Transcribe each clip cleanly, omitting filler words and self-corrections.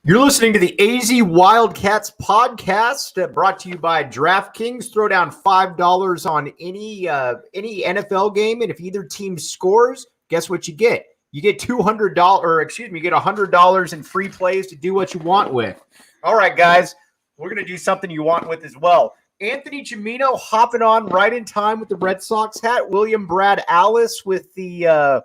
You're listening to the AZ Wildcats podcast brought to you by DraftKings. Throw down $5 on any NFL game, and if either team scores, guess what you get? You get you get $100 in free plays to do what you want with. All right, guys, we're going to do something you want with as well. Anthony Gimino hopping on right in time with the Red Sox hat. William Brad Allis with the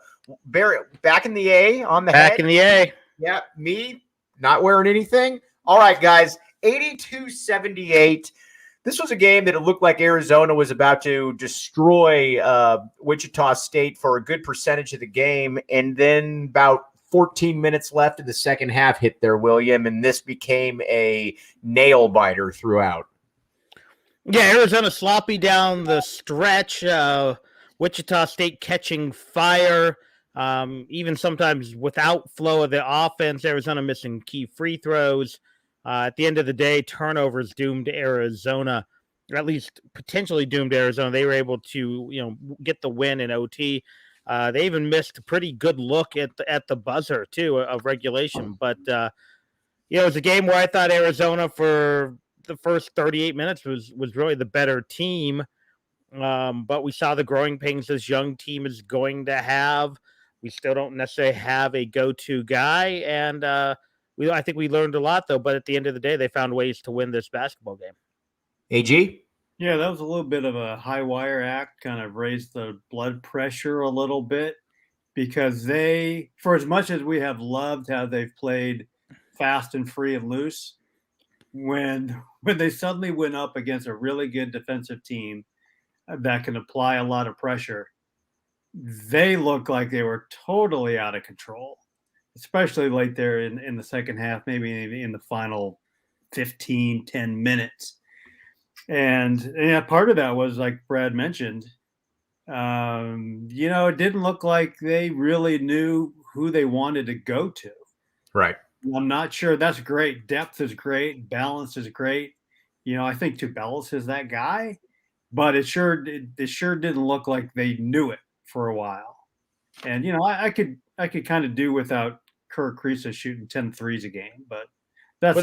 back in the A on the head. Back in the A. Yeah, me. Not wearing anything. All right, guys, 82-78. This was a game that it looked like Arizona was about to destroy Wichita State for a good percentage of the game. And then about 14 minutes left in the second half hit there, William, and this became a nail biter throughout. Yeah, Arizona sloppy down the stretch. Wichita State catching fire. Even sometimes without flow of the offense, Arizona missing key free throws. At the end of the day, turnovers doomed Arizona, or at least potentially doomed Arizona. They were able to, get the win in OT. They even missed a pretty good look at the buzzer too of regulation. But it was a game where I thought Arizona for the first 38 minutes was really the better team. But we saw the growing pains this young team is going to have. We still don't necessarily have a go-to guy, and I think we learned a lot, though. But at the end of the day, they found ways to win this basketball game. AG? Yeah, that was a little bit of a high-wire act, kind of raised the blood pressure a little bit, because they, for as much as we have loved how they've played fast and free and loose, when they suddenly went up against a really good defensive team that can apply a lot of pressure, they look like they were totally out of control, especially late there in the second half, maybe in the final 10 minutes. And part of that was, like Brad mentioned, it didn't look like they really knew who they wanted to go to. Right. I'm not sure. That's great. Depth is great. Balance is great. I think Tubelis is that guy, but it sure didn't look like they knew it for a while. And I could kind of do without Kirk Kriisa shooting 10 threes a game, but that's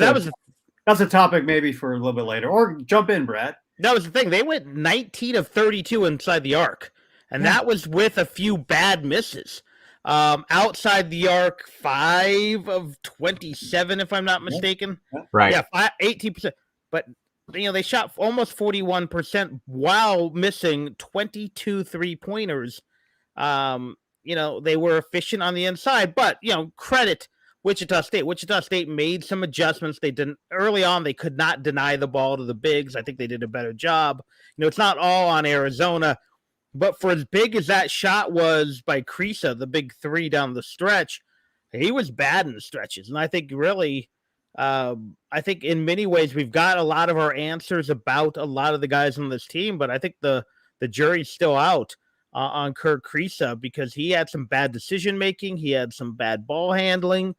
a topic maybe for a little bit later. Or jump in, Brad. That was the thing. They went 19 of 32 inside the arc, and that was with a few bad misses. Outside the arc, 5 of 27, if I'm not mistaken. Right. Yeah, 18%. But they shot almost 41% while missing 22 3-pointers. They were efficient on the inside, but credit Wichita State. Wichita State made some adjustments. They didn't early on. They could not deny the ball to the bigs. I think they did a better job. It's not all on Arizona, but for as big as that shot was by Kriisa, the big three down the stretch, he was bad in the stretches. And I think really, in many ways we've got a lot of our answers about a lot of the guys on this team, but I think the jury's still out on Kirk Kriisa because he had some bad decision making. He had some bad ball handling.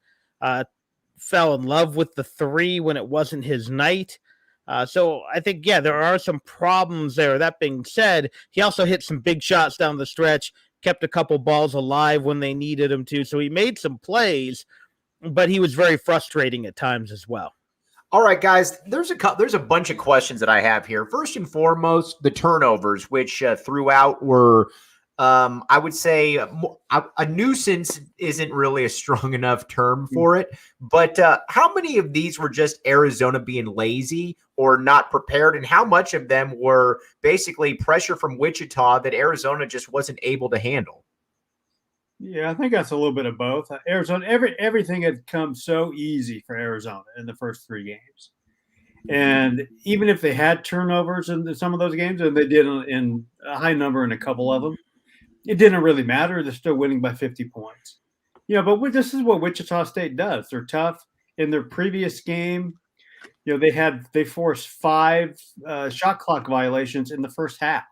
Fell in love with the three when it wasn't his night. So I think, there are some problems there. That being said, he also hit some big shots down the stretch, kept a couple balls alive when they needed him to. So he made some plays, but he was very frustrating at times as well. All right, guys, there's a bunch of questions that I have here. First and foremost, the turnovers, which throughout were, I would say, a nuisance isn't really a strong enough term for it. But how many of these were just Arizona being lazy or not prepared, and how much of them were basically pressure from Wichita that Arizona just wasn't able to handle? Yeah, I think that's a little bit of both. Arizona, everything had come so easy for Arizona in the first 3 games. And even if they had turnovers in some of those games, and they did in a high number in a couple of them, it didn't really matter. They're still winning by 50 points. But this is what Wichita State does. They're tough. In their previous game, they forced 5 shot clock violations in the first half.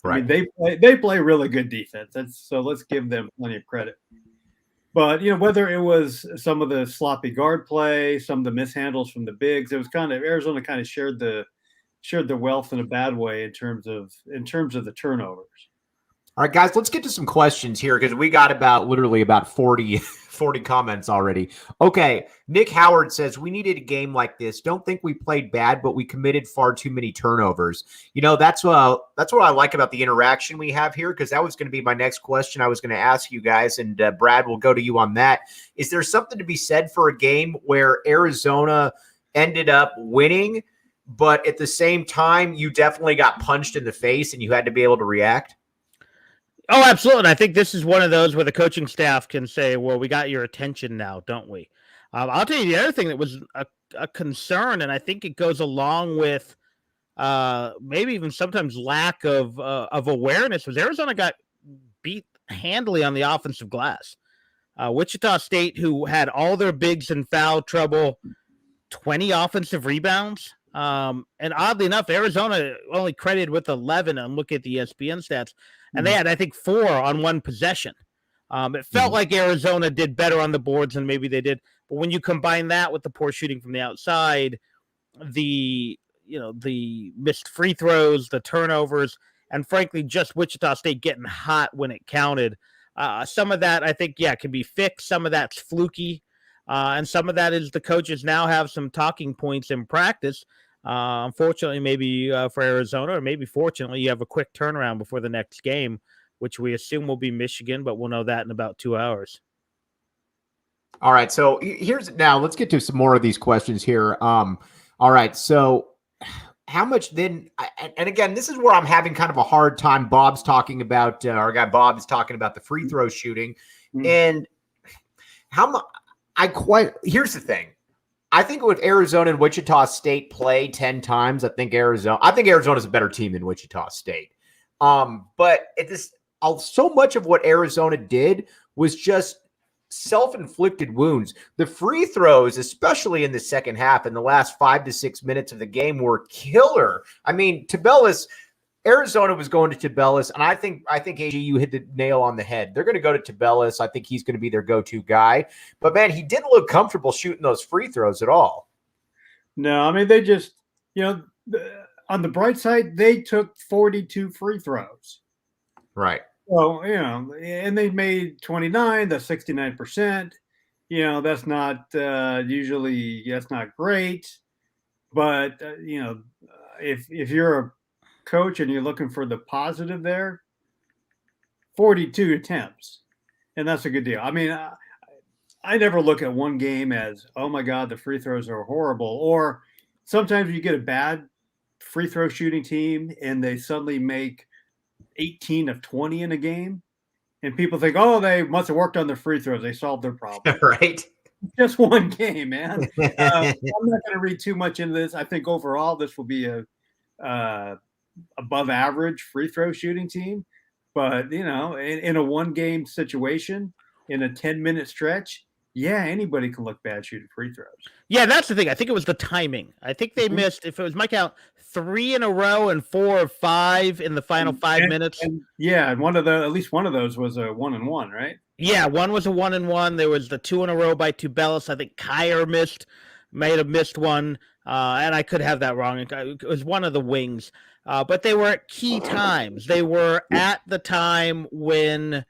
Right. I mean, they play really good defense. So let's give them plenty of credit. But whether it was some of the sloppy guard play, some of the mishandles from the bigs, it was kind of Arizona kind of shared the wealth in a bad way in terms of the turnovers. All right, guys, let's get to some questions here because we got literally about 40 comments already. Okay, Nick Howard says, we needed a game like this. Don't think we played bad, but we committed far too many turnovers. That's what I like about the interaction we have here, because that was going to be my next question I was going to ask you guys, and Brad, will go to you on that. Is there something to be said for a game where Arizona ended up winning, but at the same time, you definitely got punched in the face and you had to be able to react? Oh, absolutely. I think this is one of those where the coaching staff can say, well, we got your attention now, don't we? I'll tell you the other thing that was a concern, and I think it goes along with maybe even sometimes lack of awareness, was Arizona got beat handily on the offensive glass. Wichita State, who had all their bigs in foul trouble, 20 offensive rebounds. And oddly enough, Arizona only credited with 11. I'm looking at the ESPN stats. And they had, I think, 4 on one possession. It felt like Arizona did better on the boards than maybe they did. But when you combine that with the poor shooting from the outside, the missed free throws, the turnovers, and frankly, just Wichita State getting hot when it counted, some of that, I think, can be fixed. Some of that's fluky. And some of that is the coaches now have some talking points in practice. Unfortunately, maybe for Arizona, or maybe fortunately, you have a quick turnaround before the next game, which we assume will be Michigan, but we'll know that in about 2 hours. All right, so let's get to some more of these questions here. All right, so how much then, and again, this is where I'm having kind of a hard time. Bob's talking about, our guy Bob is talking about the free throw shooting, and how much, here's the thing. I think with Arizona and Wichita State play 10 times, I think Arizona's a better team than Wichita State. But so much of what Arizona did was just self-inflicted wounds. The free throws, especially in the second half, in the last 5 to 6 minutes of the game, were killer. I mean, Arizona was going to Tabellis, and I think AG, you hit the nail on the head. They're going to go to Tabellis. I think he's going to be their go-to guy. But, man, he didn't look comfortable shooting those free throws at all. No, I mean, they just, on the bright side, they took 42 free throws. Right. So, and they made 29, that's 69%. That's not that's not great. But, if you're a coach and you're looking for the positive there, 42 attempts, and that's a good deal. I mean, I never look at one game as, oh my God, the free throws are horrible. Or sometimes you get a bad free throw shooting team and they suddenly make 18 of 20 in a game, and people think, oh, they must have worked on their free throws, they solved their problem. Right. Just one game, man. I'm not going to read too much into this. I think overall this will be a above average free throw shooting team, but in a one game situation, in a 10-minute stretch, anybody can look bad shooting free throws. Yeah, that's the thing. I think it was the timing. I think they missed, if it was my count, 3 in a row and 4 or 5 in the final 5 minutes. And at least one of those was a 1-and-1, right? Yeah, one was a 1-and-1. There was the 2 in a row by Tabellis. I think Kyer may have missed one, and I could have that wrong. It was one of the wings. But they were at key times. They were at the time when,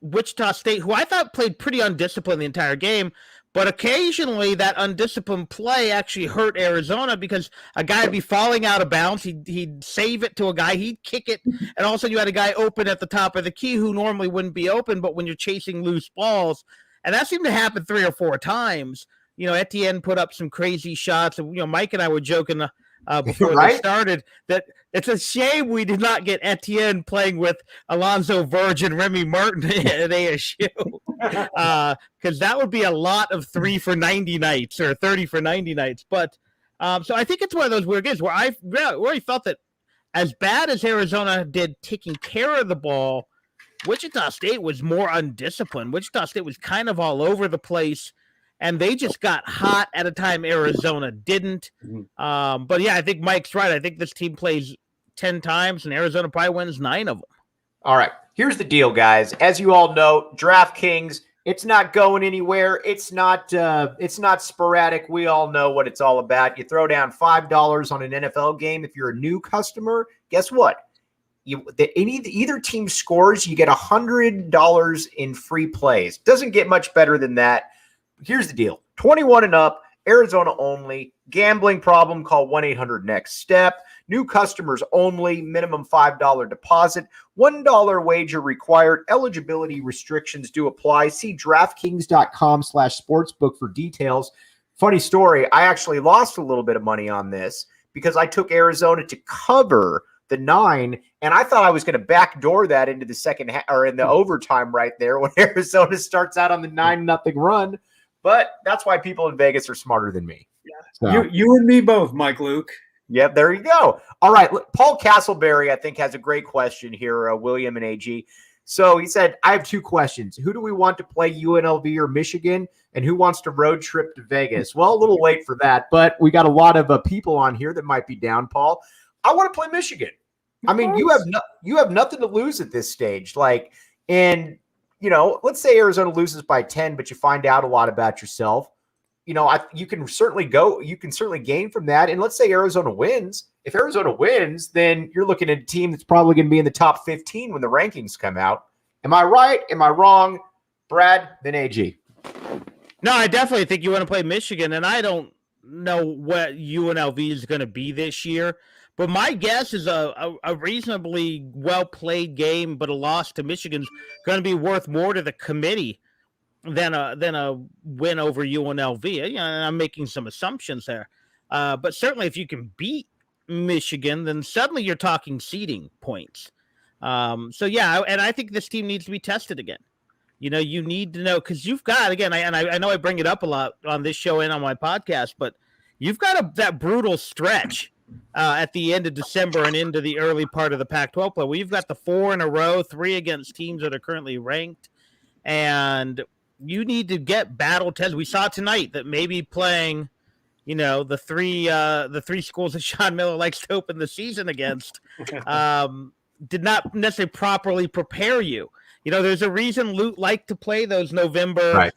Wichita State, who I thought played pretty undisciplined the entire game, but occasionally that undisciplined play actually hurt Arizona because a guy would be falling out of bounds. He'd save it to a guy. He'd kick it, and all of a sudden you had a guy open at the top of the key who normally wouldn't be open, but when you're chasing loose balls, and that seemed to happen 3 or 4 times. Etienne put up some crazy shots. And, Mike and I were joking before right? they started that it's a shame we did not get Etienne playing with Alonzo Verge and Remy Martin at ASU, because that would be a lot of 3 for 90 nights or 30 for 90 nights. But so I think it's one of those weird games where I really felt that as bad as Arizona did taking care of the ball, Wichita State was more undisciplined. Wichita State was kind of all over the place, and they just got hot at a time Arizona didn't. But I think Mike's right. I think this team plays 10 times, and Arizona probably wins 9 of them. All right. Here's the deal, guys. As you all know, DraftKings, it's not going anywhere. It's not sporadic. We all know what it's all about. You throw down $5 on an NFL game. If you're a new customer, guess what? either team scores, you get $100 in free plays. Doesn't get much better than that. Here's the deal: 21 and up, Arizona only. Gambling problem? Call 1-800-NEXT-STEP. New customers only. Minimum $5 deposit. $1 wager required. Eligibility restrictions do apply. See DraftKings.com/sportsbook for details. Funny story. I actually lost a little bit of money on this because I took Arizona to cover the 9, and I thought I was going to backdoor that into the second half or in the overtime right there when Arizona starts out on the 9-0 run. But that's why people in Vegas are smarter than me. Yeah. So. You and me both, Mike Luke. Yep, there you go. All right, Paul Castleberry, I think, has a great question here, William and AG. So he said, I have 2 questions. Who do we want to play, UNLV or Michigan? And who wants to road trip to Vegas? Well, a little late for that, but we got a lot of people on here that might be down, Paul. I want to play Michigan. I mean, you have nothing to lose at this stage. Like, and let's say Arizona loses by 10, but you find out a lot about yourself. You can certainly gain from that. And let's say Arizona wins. If Arizona wins, then you're looking at a team that's probably going to be in the top 15 when the rankings come out. Am I right? Am I wrong? Brad, then AG. No, I definitely think you want to play Michigan, and I don't know what UNLV is going to be this year. But my guess is a reasonably well-played game, but a loss to Michigan's going to be worth more to the committee than a win over UNLV. I'm making some assumptions there. But certainly if you can beat Michigan, then suddenly you're talking seeding points. And I think this team needs to be tested again. You need to know, because you've got, again, I know I bring it up a lot on this show and on my podcast, but you've got that brutal stretch at the end of December and into the early part of the Pac-12 play. We've got the 4 in a row, 3 against teams that are currently ranked, and you need to get battle tested. We saw tonight that maybe playing, the three schools that Sean Miller likes to open the season against did not necessarily properly prepare you. There's a reason Lute liked to play those November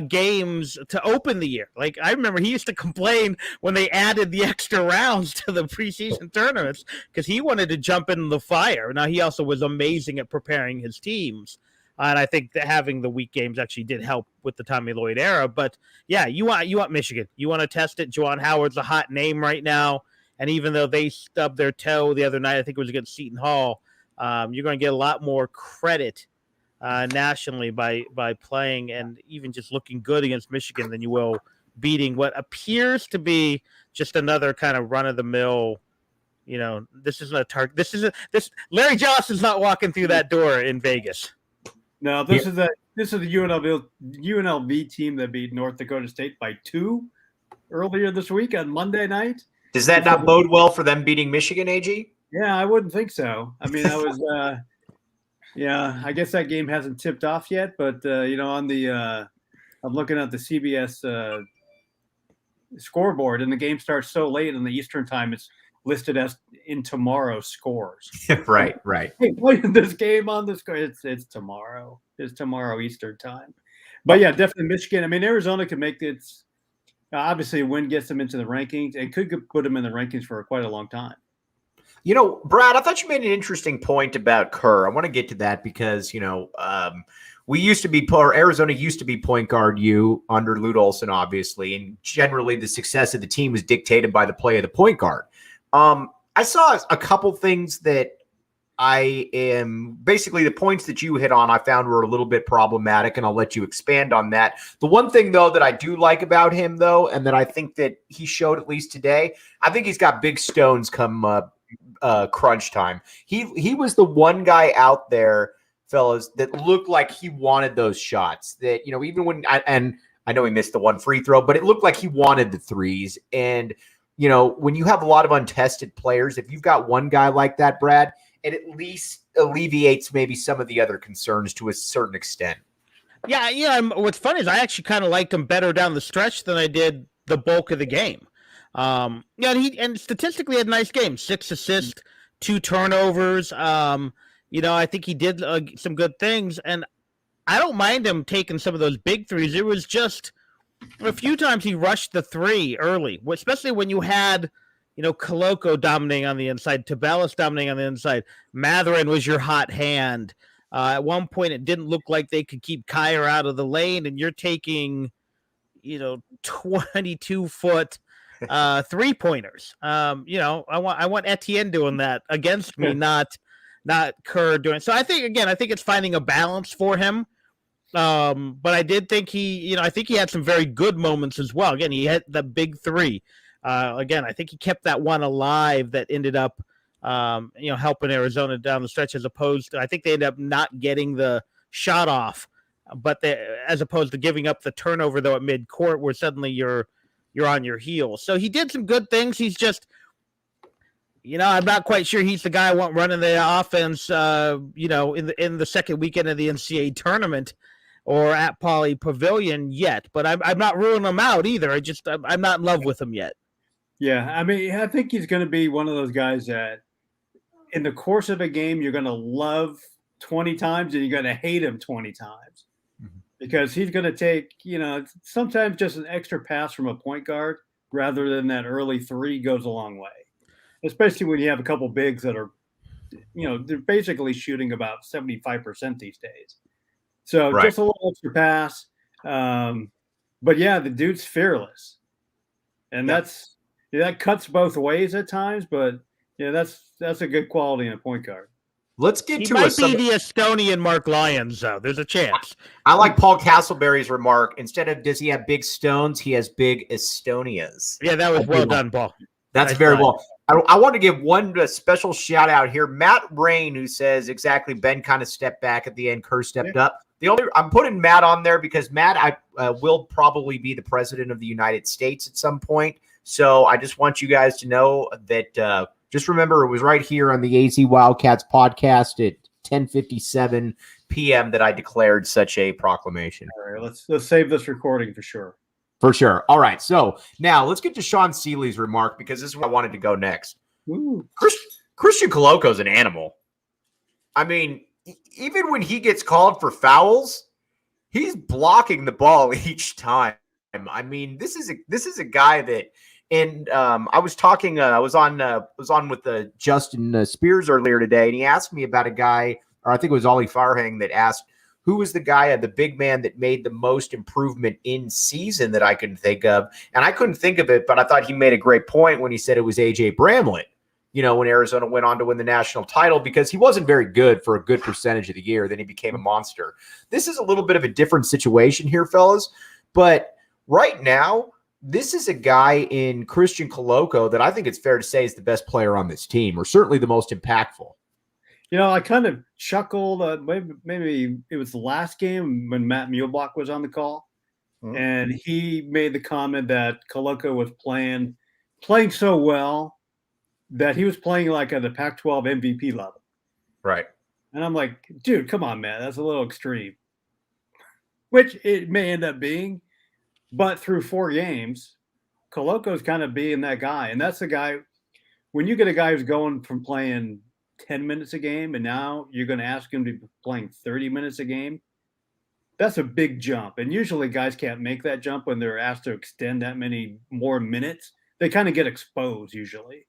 games to open the year. Like, I remember he used to complain when they added the extra rounds to the preseason tournaments because he wanted to jump in the fire. Now, he also was amazing at preparing his teams. And I think that having the week games actually did help with the Tommy Lloyd era. But, yeah, you want Michigan. You want to test it. Juwan Howard's a hot name right now. And even though they stubbed their toe the other night, I think it was against Seton Hall, you're going to get a lot more credit nationally by playing and even just looking good against Michigan than you will beating what appears to be just another kind of run-of-the-mill. This isn't a target. This Larry Johnson's not walking through that door in Vegas. No, this is the UNLV team that beat North Dakota State by 2 earlier this week on Monday night. Does that not bode well for them beating Michigan, AG? Yeah, I wouldn't think so. I mean, that was yeah, I guess that game hasn't tipped off yet, but on the I'm looking at the CBS scoreboard, and the game starts so late in the Eastern time, it's listed as in tomorrow's scores. Right. Hey, playing this game on the score. It's tomorrow. It's tomorrow Eastern time. But yeah, definitely Michigan. I mean, Arizona can make it. Obviously, a win gets them into the rankings. It could put them in the rankings for quite a long time. Brad, I thought you made an interesting point about Kerr. I want to get to that because, we used to be, or Arizona used to be point guard under Lute Olson, obviously, and generally the success of the team was dictated by the play of the point guard. I saw a couple things that basically the points that you hit on, I found were a little bit problematic, and I'll let you expand on that. The one thing, though, that I do like about him, though, and that I think that he showed at least today, I think he's got big stones come crunch time. He was the one guy out there, fellas, that looked like he wanted those shots. That even when I know he missed the one free throw, but it looked like he wanted the threes. And when you have a lot of untested players, if you've got one guy like that, Brad, it at least alleviates maybe some of the other concerns to a certain extent. Yeah, what's funny is I actually kind of liked him better down the stretch than I did the bulk of the game. And statistically had a nice game. 6 assists, 2 turnovers. I think he did some good things, and I don't mind him taking some of those big threes. It was just a few times he rushed the 3 early, especially when you had, Coloco dominating on the inside, Tabelis dominating on the inside. Matherin was your hot hand. At one point, it didn't look like they could keep Kyer out of the lane, and you're taking, 22-foot 3-pointers. I want Etienne doing that against me, not Kerr doing. So I think it's finding a balance for him. But I did think I think he had some very good moments as well. Again, he hit the big three. Again, I think he kept that one alive that ended up, helping Arizona down the stretch, as opposed to, I think they ended up not getting the shot off, but as opposed to giving up the turnover though at midcourt, where suddenly you're on your heels. So he did some good things. He's just, I'm not quite sure he's the guy I want running the offense, in the second weekend of the NCAA tournament or at Poly Pavilion yet. But I'm not ruling him out either. I'm not in love with him yet. Yeah, I mean, I think he's going to be one of those guys that in the course of a game, you're going to love 20 times and you're going to hate him 20 times because he's going to take, sometimes just an extra pass from a point guard rather than that early three goes a long way, especially when you have a couple bigs that are, they're basically shooting about 75% these days. So just a little extra pass. But yeah, the dude's fearless. And that cuts both ways at times, but that's a good quality in a point guard. Let's get he to might be the Estonian Mark Lyons, though. There's a chance. I like Paul Castleberry's remark. Instead of does he have big stones, he has big Estonias. Yeah, that was well done, Paul. That's nice very time. well. I want to give one special shout out here. Matt Rain, who says exactly Ben kind of stepped back at the end, Kerr stepped up. I'm putting Matt on there because Matt will probably be the president of the United States at some point. So I just want you guys to know that just remember it was right here on the AZ Wildcats podcast at 10:57 p.m. that I declared such a proclamation. All right, let's save this recording for sure. For sure. All right. So now let's get to Sean Seeley's remark because this is where I wanted to go next. Christian Coloco's an animal. I mean, even when he gets called for fouls, he's blocking the ball each time. I mean, this is a guy that, and I was talking. I was on with Justin Spears earlier today, and he asked me about a guy, or I think it was Ollie Farhang, that asked who was the guy, the big man that made the most improvement in season that I couldn't think of, and I couldn't think of it, but I thought he made a great point when he said it was AJ Bramlett. When Arizona went on to win the national title, because he wasn't very good for a good percentage of the year. Then he became a monster. This is a little bit of a different situation here, fellas. But right now, this is a guy in Christian Coloco that I think it's fair to say is the best player on this team, or certainly the most impactful. I kind of chuckled. Maybe it was the last game when Matt Muehlbach was on the call, and he made the comment that Coloco was playing so well that he was playing like at the Pac-12 MVP level. Right. And I'm like, dude, come on, man. That's a little extreme. Which it may end up being. But through 4 games, Coloco's kind of being that guy. And that's the guy, when you get a guy who's going from playing 10 minutes a game and now you're going to ask him to be playing 30 minutes a game, that's a big jump. And usually guys can't make that jump when they're asked to extend that many more minutes. They kind of get exposed usually.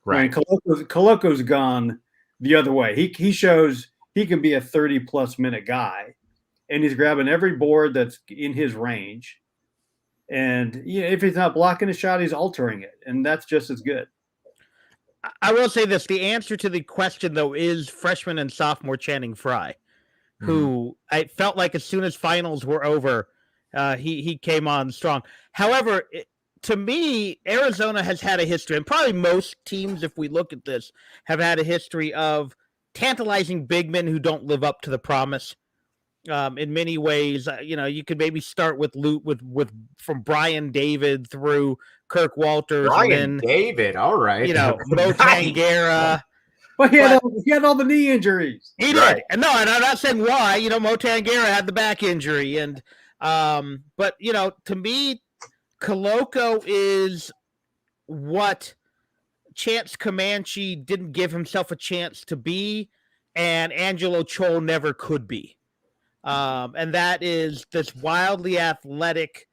Right. Coloco's gone the other way. He shows he can be a 30-plus minute guy, and he's grabbing every board that's in his range. And if he's not blocking a shot, he's altering it, and that's just as good. I will say this. The answer to the question, though, is freshman and sophomore Channing Frye, who I felt like as soon as finals were over, he came on strong. However, to me, Arizona has had a history, and probably most teams, if we look at this, have had a history of tantalizing big men who don't live up to the promise. In many ways, you could maybe start with from Brian David through Kirk Walters. David, all right. Mo Tangera. But he had all the knee injuries. He did. And no, and I'm not saying why. Mo Tangera had the back injury. And but to me, Coloco is what Chance Comanche didn't give himself a chance to be, and Angelo Chol never could be. And that is this wildly athletic,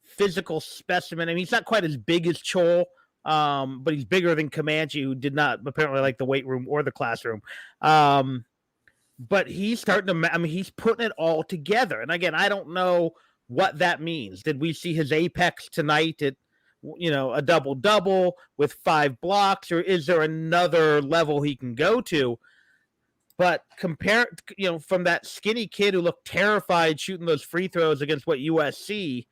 physical specimen. I mean, he's not quite as big as Chol, but he's bigger than Comanche, who did not apparently like the weight room or the classroom. But he's starting to, he's putting it all together. And again, I don't know what that means. Did we see his apex tonight at, a double-double with 5 blocks, or is there another level he can go to? But compare, from that skinny kid who looked terrified shooting those free throws against USC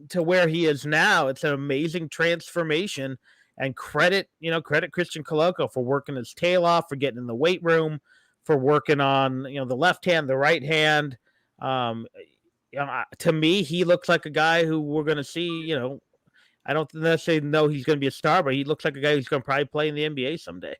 to where he is now, it's an amazing transformation. And credit Christian Coloco for working his tail off, for getting in the weight room, for working on, the left hand, the right hand. To me, he looks like a guy who we're going to see, I don't necessarily know he's going to be a star, but he looks like a guy who's going to probably play in the NBA someday.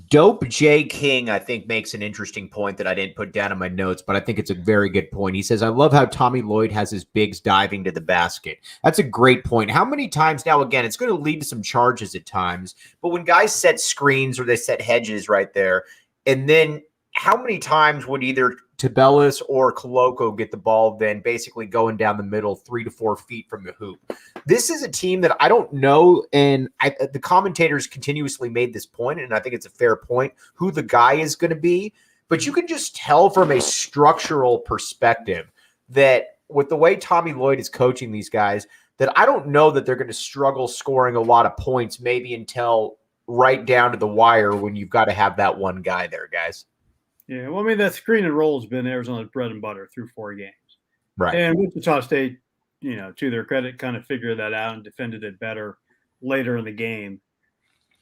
Dope J. King, I think, makes an interesting point that I didn't put down in my notes, but I think it's a very good point. He says, I love how Tommy Lloyd has his bigs diving to the basket. That's a great point. How many times now, again, it's going to lead to some charges at times, but when guys set screens or they set hedges right there, and then how many times would either Tabellis or Coloco get the ball then basically going down the middle 3 to 4 feet from the hoop? This is a team that I don't know, and the commentators continuously made this point, and I think it's a fair point, who the guy is going to be. But you can just tell from a structural perspective that with the way Tommy Lloyd is coaching these guys, that I don't know that they're going to struggle scoring a lot of points maybe until right down to the wire when you've got to have that one guy there, guys. Yeah, well, that screen and roll has been Arizona's bread and butter through 4 games. Right. And Wichita State, to their credit, kind of figured that out and defended it better later in the game.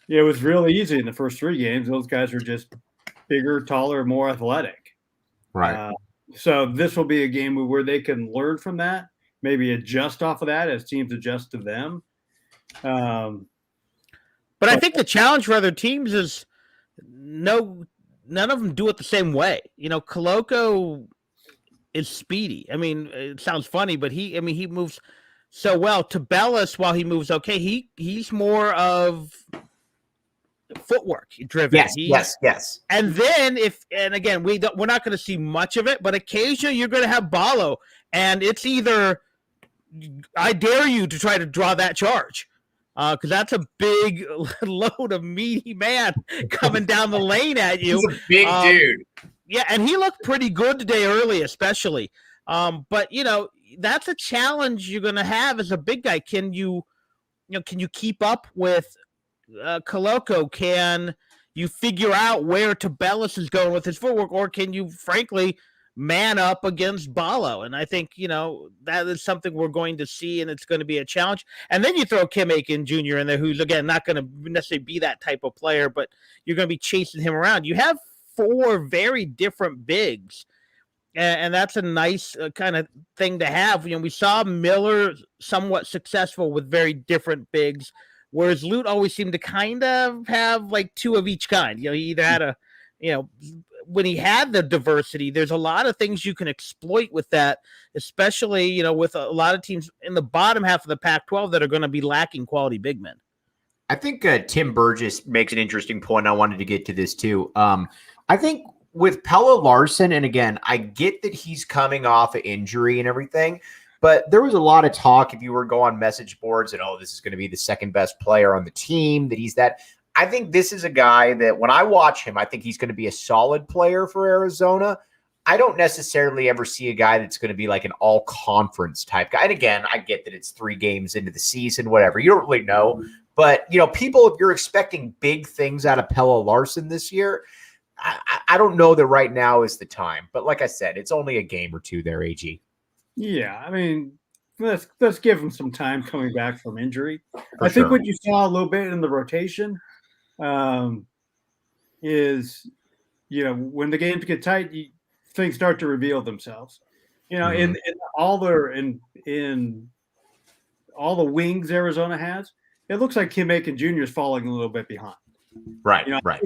It was really easy in the first 3 games. Those guys are just bigger, taller, more athletic. Right. So this will be a game where they can learn from that, maybe adjust off of that as teams adjust to them. But I think the challenge for other teams is none of them do it the same way. Coloco is speedy. It sounds funny, but he moves so well. Tabellis, while he moves okay, he's more of footwork driven. Yes. And then again, we're not going to see much of it, but occasionally you're going to have Ballo, and it's either I dare you to try to draw that charge. Because that's a big load of meaty man coming down the lane at you. He's a big dude. Yeah, and he looked pretty good today early, especially. But that's a challenge you're going to have as a big guy. Can you keep up with Coloco? Can you figure out where Tabellis is going with his footwork, or can you, frankly, man up against Ballo? And I think, that is something we're going to see, and it's going to be a challenge. And then you throw Kim Aiken Jr. in there, who's, again, not going to necessarily be that type of player, but you're going to be chasing him around. You have 4 very different bigs, and that's a nice kind of thing to have. We saw Miller somewhat successful with very different bigs, whereas Lute always seemed to kind of have like 2 of each kind. He either had when he had the diversity, there's a lot of things you can exploit with that, especially, with a lot of teams in the bottom half of the Pac-12 that are going to be lacking quality big men. I think Tim Burgess makes an interesting point. I wanted to get to this too. I think with Pella Larson, and again, I get that he's coming off an injury and everything, but there was a lot of talk if you were to go on message boards and, this is going to be the second best player on the team, that he's that. I think this is a guy that when I watch him, I think he's going to be a solid player for Arizona. I don't necessarily ever see a guy that's going to be like an all-conference type guy. And again, I get that it's 3 games into the season, whatever. You don't really know. But, people, if you're expecting big things out of Pella Larson this year, I don't know that right now is the time. But like I said, it's only a game or 2 there, AG. Yeah, let's give him some time coming back from injury. I think what you saw a little bit in the rotation is, when the games get tight, things start to reveal themselves. In all the wings Arizona has, it looks like Kim Aiken Jr. is falling a little bit behind. Right, right.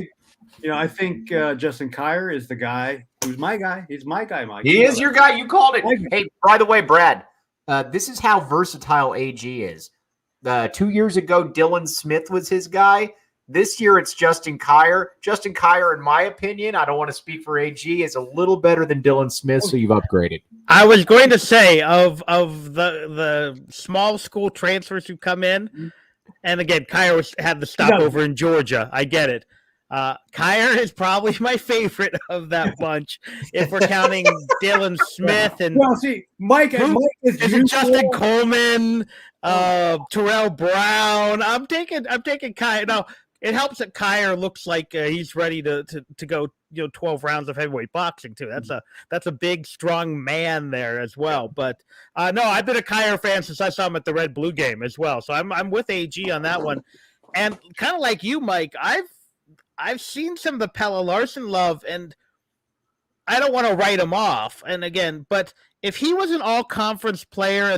I think Justin Kier is the guy who's my guy. He's my guy, Mike. He is your guy. You called it. Hey, by the way, Brad, this is how versatile AG is. 2 years ago, Dylan Smith was his guy. This year, it's Justin Kier. Justin Kier, in my opinion, I don't want to speak for AG, is a little better than Dylan Smith, so you've upgraded. I was going to say, of the small school transfers who come in, And again, Kyer had the stopover in Georgia. I get it. Kyer is probably my favorite of that bunch if we're counting Dylan Smith and Mike is it Justin Coleman, Terrell Brown. I'm taking Kyer. Now it helps that Kyer looks like he's ready to go 12 rounds of heavyweight boxing too. That's a big strong man there as well. But no, I've been a Kyer fan since I saw him at the Red Blue game as well. So I'm with AG on that one. And kind of like you, Mike, I've seen some of the Pelle Larsson love, and I don't want to write him off. And again, but if he was an all-conference player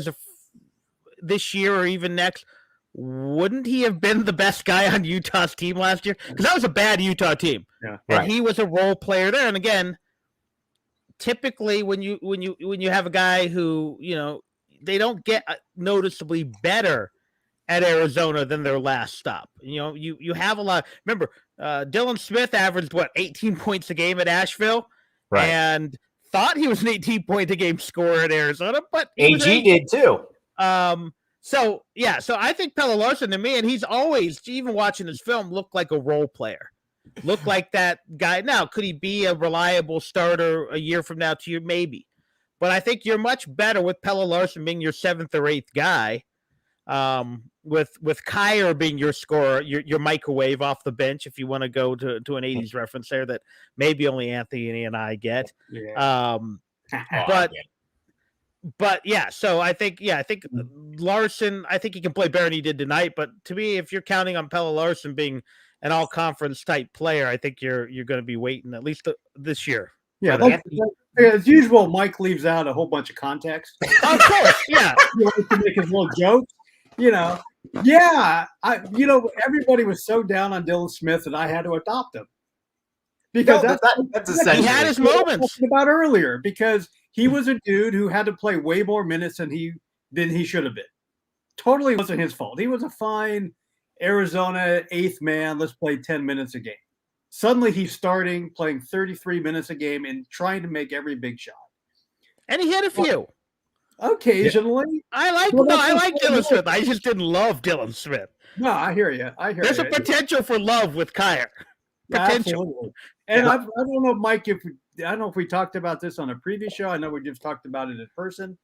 this year or even next, wouldn't he have been the best guy on Utah's team last year? Because that was a bad Utah team, and he was a role player there. And again, typically when you have a guy who they don't get noticeably better at Arizona than their last stop. You have a lot. Remember, Dylan Smith averaged 18 points a game at Asheville, and thought he was an 18-point-a-game scorer at Arizona, but AG did too. So I think Pelle Larsson to me, and he's always, even watching his film, looked like a role player, looked like that guy. Now, could he be a reliable starter a year from now to you? Maybe, but I think you're much better with Pelle Larsson being your 7th or 8th guy. With Kyer being your scorer, your microwave off the bench, if you want to go to an 80s reference there that maybe only Anthony and I get. Yeah. But yeah, so I think Larsson, I think he can play better than he did tonight. But to me, if you're counting on Pelle Larsson being an all-conference type player, I think you're going to be waiting at least this year. Yeah, as usual, Mike leaves out a whole bunch of context. Of course, yeah. He likes to make his little jokes. Everybody was so down on Dylan Smith that I had to adopt him because that's essentially he had his moments about earlier because he was a dude who had to play way more minutes than he should have been. Totally wasn't his fault. He was a fine Arizona 8th man. Let's play 10 minutes a game. Suddenly he's playing 33 minutes a game and trying to make every big shot. And he had a few. Occasionally. I like Dylan Smith. I just didn't love Dylan Smith. No, I hear you. There's a potential for love with Kyer. Potential. Absolutely. And I don't know, Mike, I don't know if we talked about this on a previous show. I know we just talked about it in person.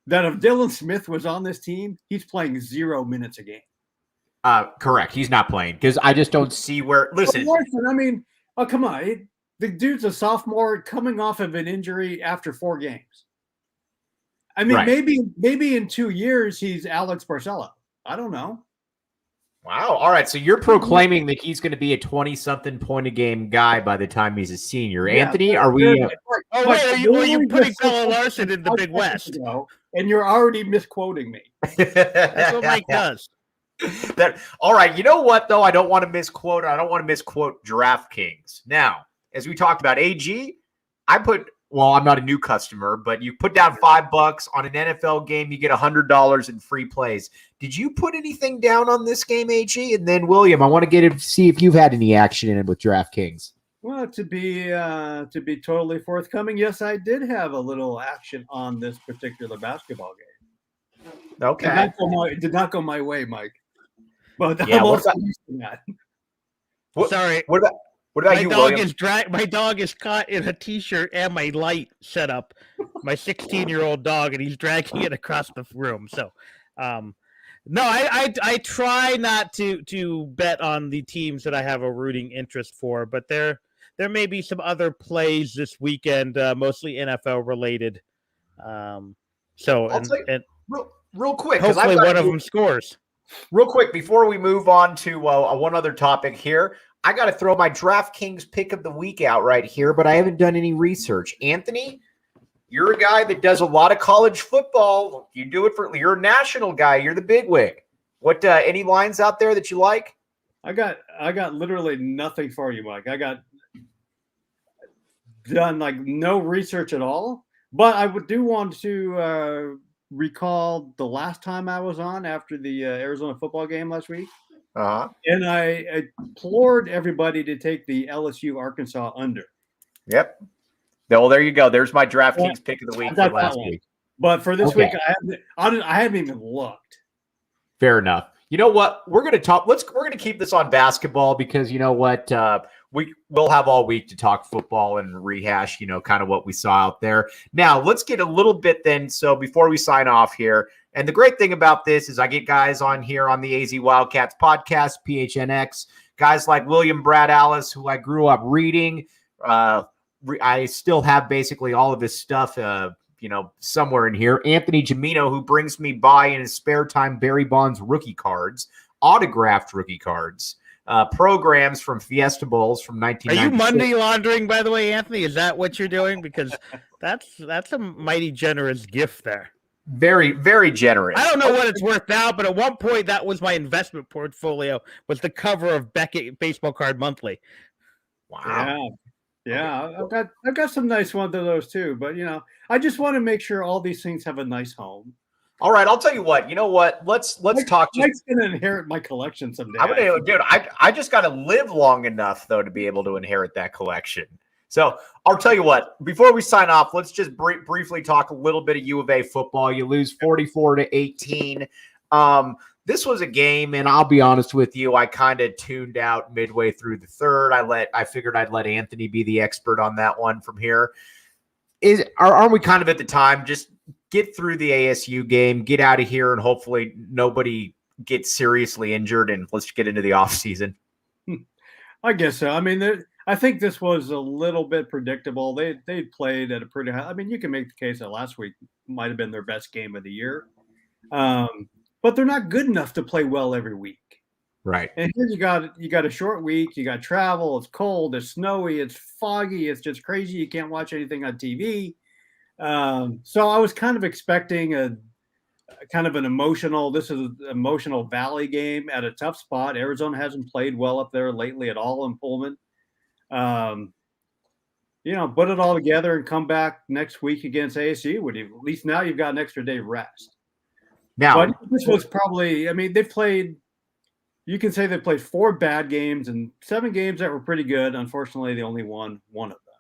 That if Dylan Smith was on this team, he's playing 0 minutes a game. Correct. He's not playing because I just don't see where. Listen, I mean, come on. The dude's a sophomore coming off of an injury after 4 games. I mean, maybe in 2 years he's Alex Barcelo. I don't know. Wow. All right. So you're proclaiming that he's going to be a 20-something point a game guy by the time he's a senior. Yeah, Anthony, are we? Are you putting Pelle Larsson in the Big West? And you're already misquoting me. That's what Mike does. All right. You know what, though? I don't want to misquote DraftKings. Now, as we talked about, AG, I'm not a new customer, but you put down $5 on an NFL game, you get $100 in free plays. Did you put anything down on this game, AG? And then William, I want to see if you've had any action in it with DraftKings. Well, to be totally forthcoming, yes, I did have a little action on this particular basketball game. Okay, it did not go my way, Mike. But yeah, I'm also used to that. Sorry. What about you, William? My dog is caught in a T-shirt and my light set up. My 16-year-old dog, and he's dragging it across the room. So, no, I try not to bet on the teams that I have a rooting interest for, but there may be some other plays this weekend, mostly NFL related. Real quick, hopefully one of them scores. Real quick, before we move on to one other topic here, I got to throw my DraftKings pick of the week out right here, but I haven't done any research. Anthony, you're a guy that does a lot of college football. You do it you're a national guy. You're the bigwig. What any lines out there that you like? I got literally nothing for you, Mike. I got done no research at all, but I do want to recall the last time I was on after the Arizona football game last week. Uh-huh. And I implored everybody to take the LSU Arkansas under. Yep. Well, there you go. There's my DraftKings pick of the week for last week. But for this week, I haven't even looked. Fair enough. You know what? We're going to talk. We're going to keep this on basketball because you know what? We'll have all week to talk football and rehash, kind of what we saw out there. Now, let's get a little bit then. So before we sign off here, and the great thing about this is I get guys on here on the AZ Wildcats podcast, PHNX, guys like William Brad Allis, who I grew up reading. I still have basically all of his stuff, somewhere in here. Anthony Gimino, who brings me by in his spare time Barry Bonds rookie cards, autographed rookie cards, programs from Fiesta Bowls from 1996. Are you money laundering, by the way, Anthony? Is that what you're doing? Because that's a mighty generous gift there. Very, very generous. I don't know what it's worth now, but at one point that was my investment portfolio, was the cover of Beckett Baseball Card Monthly. Wow. Yeah, I've got some nice ones of those too, but I just want to make sure all these things have a nice home. All right, I'll tell you what. You know what? Let's talk. Mike's gonna inherit my collection someday. I just got to live long enough though to be able to inherit that collection. So I'll tell you what. Before we sign off, let's just briefly talk a little bit of U of A football. You lose 44-18. This was a game, and I'll be honest with you, I kind of tuned out midway through the third. I figured I'd let Anthony be the expert on that one from here. Aren't we kind of at the time, just get through the ASU game, get out of here, and hopefully nobody gets seriously injured, and let's get into the offseason? I guess so. I mean, I think this was a little bit predictable. They played at a pretty high. I mean, you can make the case that last week might have been their best game of the year. But they're not good enough to play well every week. Right. And here you got a short week, you got travel, it's cold, it's snowy, it's foggy, it's just crazy. You can't watch anything on TV. So I was kind of expecting a kind of an emotional valley game at a tough spot. Arizona hasn't played well up there lately at all in Pullman. Put it all together and come back next week against ASU. At least now you've got an extra day rest. Now, but this was probably, you can say they played 4 bad games and 7 games that were pretty good. Unfortunately, they only won 1 of them.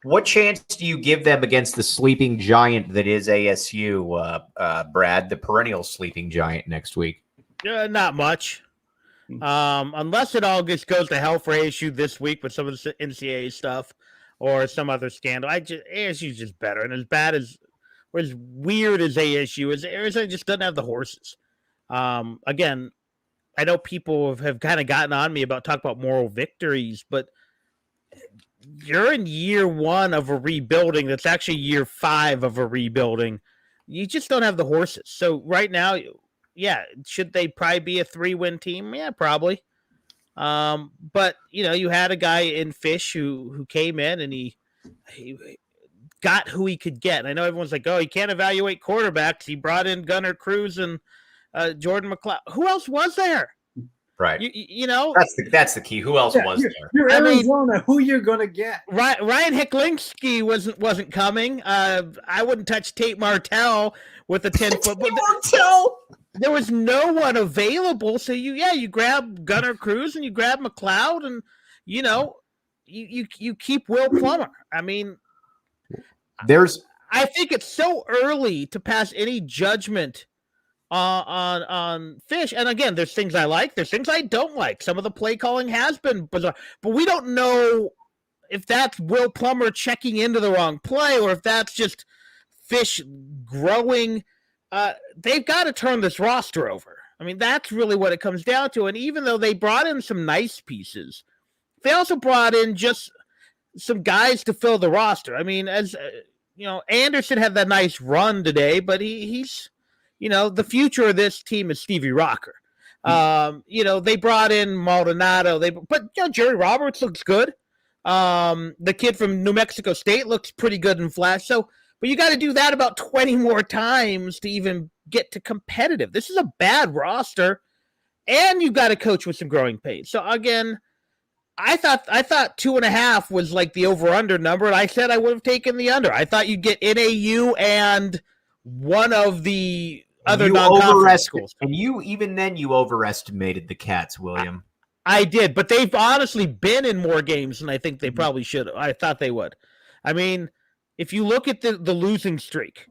What chance do you give them against the sleeping giant that is ASU, Brad, the perennial sleeping giant next week? Not much. Unless it all just goes to hell for ASU this week with some of the NCAA stuff or some other scandal. ASU is just better. And as bad as, or as weird as ASU is, Arizona just doesn't have the horses. Again, I know people have kind of gotten on me about talking about moral victories, but you're in year 1 of a rebuilding. That's actually year 5 of a rebuilding. You just don't have the horses. So right now, yeah, should they probably be a 3-win team? Yeah, probably. But you had a guy in Fish who came in and he got who he could get. And I know everyone's like, oh, he can't evaluate quarterbacks. He brought in Gunnar Cruz and Jordan McLeod. Who else was there? Right. That's the key. Who else was there? You're Arizona. Who you're gonna get? Ryan Hicklinski wasn't coming. I wouldn't touch Tate Martell with a 10-foot. Martell. There was no one available, so you grab Gunnar Cruz and you grab McLeod, and you keep Will Plummer. I mean, I think it's so early to pass any judgment on Fish. And again, there's things I like, there's things I don't like. Some of the play calling has been bizarre, but we don't know if that's Will Plummer checking into the wrong play or if that's just Fish growing. They've got to turn this roster over. I mean, that's really what it comes down to. And even though they brought in some nice pieces, they also brought in just some guys to fill the roster. I mean, as Anderson had that nice run today, but he's the future of this team is Stevie Rocker. They brought in Maldonado. But Jerry Roberts looks good. The kid from New Mexico State looks pretty good in flash. So, but you got to do that about 20 more times to even get to competitive. This is a bad roster, and you got to coach with some growing pains. So again, I thought 2.5 was like the over/under number, and I said I would have taken the under. I thought you'd get NAU and one of the other non-conference schools. And you overestimated the Cats, William. I did, but they've honestly been in more games than I think they probably should have. I thought they would. I mean, if you look at the losing streak,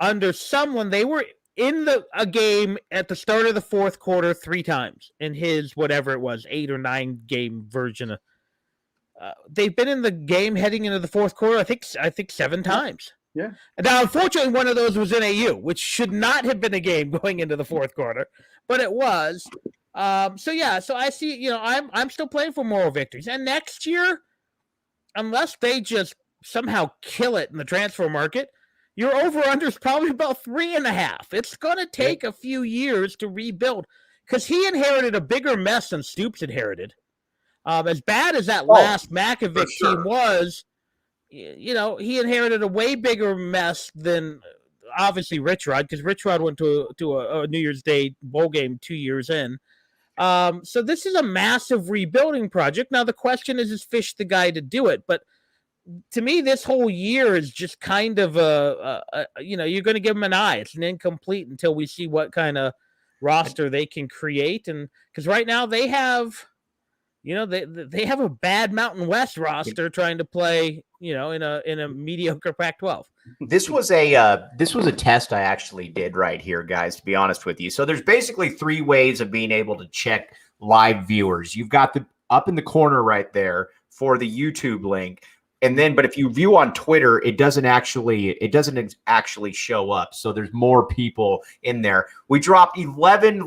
under someone, they were in a game at the start of the fourth quarter 3 times in his whatever it was 8 or 9 game version. They've been in the game heading into the fourth quarter. I think 7 times. Yeah. Now, unfortunately, one of those was in AU, which should not have been a game going into the fourth quarter, but it was. So I see. I'm still playing for moral victories, and next year, unless they just somehow kill it in the transfer market, your over-under is probably about 3.5. It's going to take a few years to rebuild because he inherited a bigger mess than Stoops inherited. As bad as that last Makovic team was, he inherited a way bigger mess than obviously Rich Rod, because Rich Rod went to a New Year's Day bowl game 2 years in. So this is a massive rebuilding project. Now the question is Fish the guy to do it? But to me, this whole year is just kind of you're going to give them an eye. It's an incomplete until we see what kind of roster they can create. And because right now they have, they have a bad Mountain West roster trying to play, in a mediocre Pac-12. This was a test I actually did right here, guys, to be honest with you. So there's basically 3 ways of being able to check live viewers. You've got the up in the corner right there for the YouTube link. And then, but if you view on Twitter, it doesn't actually show up. So there's more people in there. We dropped 11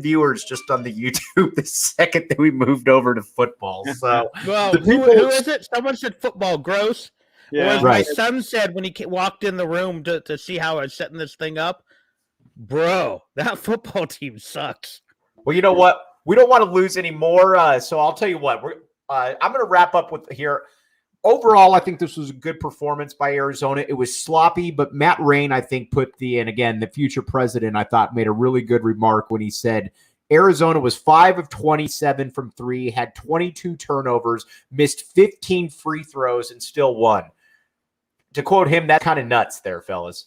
viewers just on the YouTube the second that we moved over to football. So, well, who is it? Someone said football gross. Yeah, right. My son said when he walked in the room to see how I was setting this thing up, bro, that football team sucks. Well, you know what? We don't want to lose any more. So I'll tell you what. I'm going to wrap up with here. Overall, I think this was a good performance by Arizona. It was sloppy, but Matt Rain, I think, the future president, I thought, made a really good remark when he said Arizona was 5 of 27 from 3, had 22 turnovers, missed 15 free throws, and still won. To quote him, that's kind of nuts there, fellas.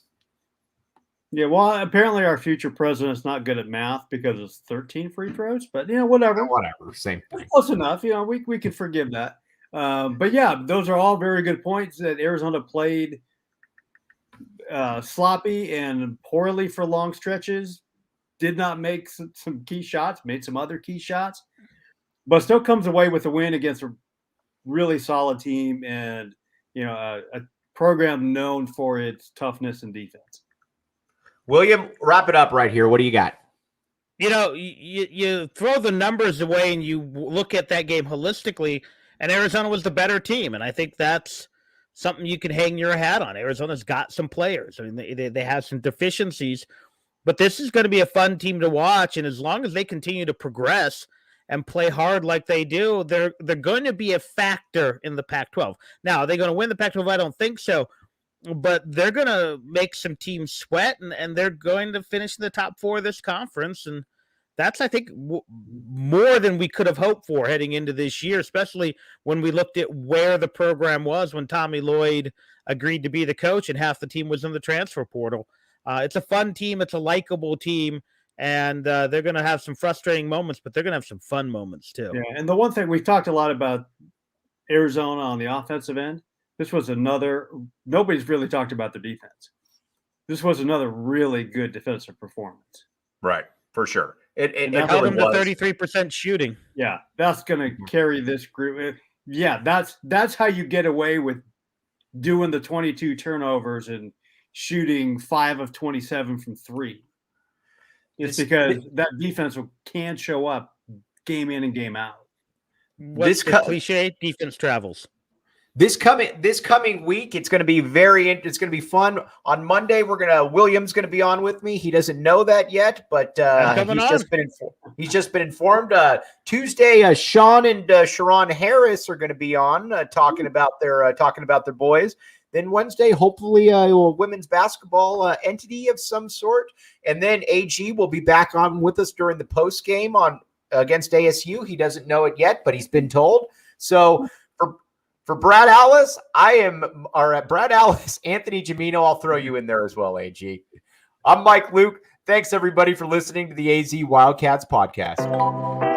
Yeah, well, apparently our future president's not good at math because it's 13 free throws, but whatever. Whatever, same thing. Close enough. We can forgive that. But yeah, those are all very good points that Arizona played sloppy and poorly for long stretches, did not make some key shots, made some other key shots, but still comes away with a win against a really solid team and, a program known for its toughness and defense. William, wrap it up right here. What do you got? You throw the numbers away and you look at that game holistically, and Arizona was the better team. And I think that's something you can hang your hat on. Arizona's got some players. I mean, they have some deficiencies, but this is going to be a fun team to watch. And as long as they continue to progress and play hard like they do, they're going to be a factor in the Pac-12. Now, are they going to win the Pac-12? I don't think so. But they're going to make some teams sweat, and they're going to finish in the top 4 of this conference. And that's, I think, more than we could have hoped for heading into this year, especially when we looked at where the program was when Tommy Lloyd agreed to be the coach and half the team was in the transfer portal. It's a fun team. It's a likable team. And they're going to have some frustrating moments, but they're going to have some fun moments too. Yeah, and the one thing we've talked a lot about Arizona on the offensive end, this was nobody's really talked about the defense. This was another really good defensive performance. Right, for sure. It held them to 33% shooting. Yeah, that's going to carry this group. Yeah, that's how you get away with doing the 22 turnovers and shooting 5 of 27 from 3. It's because that defense can show up game in and game out. What's the cliche? Defense travels. This coming week, it's going to be it's going to be fun. On Monday, William's going to be on with me. He doesn't know that yet, but he's just been informed. Tuesday, Sean and Sharon Harris are going to be on talking about their boys. Then Wednesday, hopefully a women's basketball entity of some sort. And then AG will be back on with us during the post game against ASU. He doesn't know it yet, but he's been told. So for Brad Allis, Brad Allis, Anthony Gimino, I'll throw you in there as well, AG. I'm Mike Luke. Thanks, everybody, for listening to the AZ Wildcats podcast.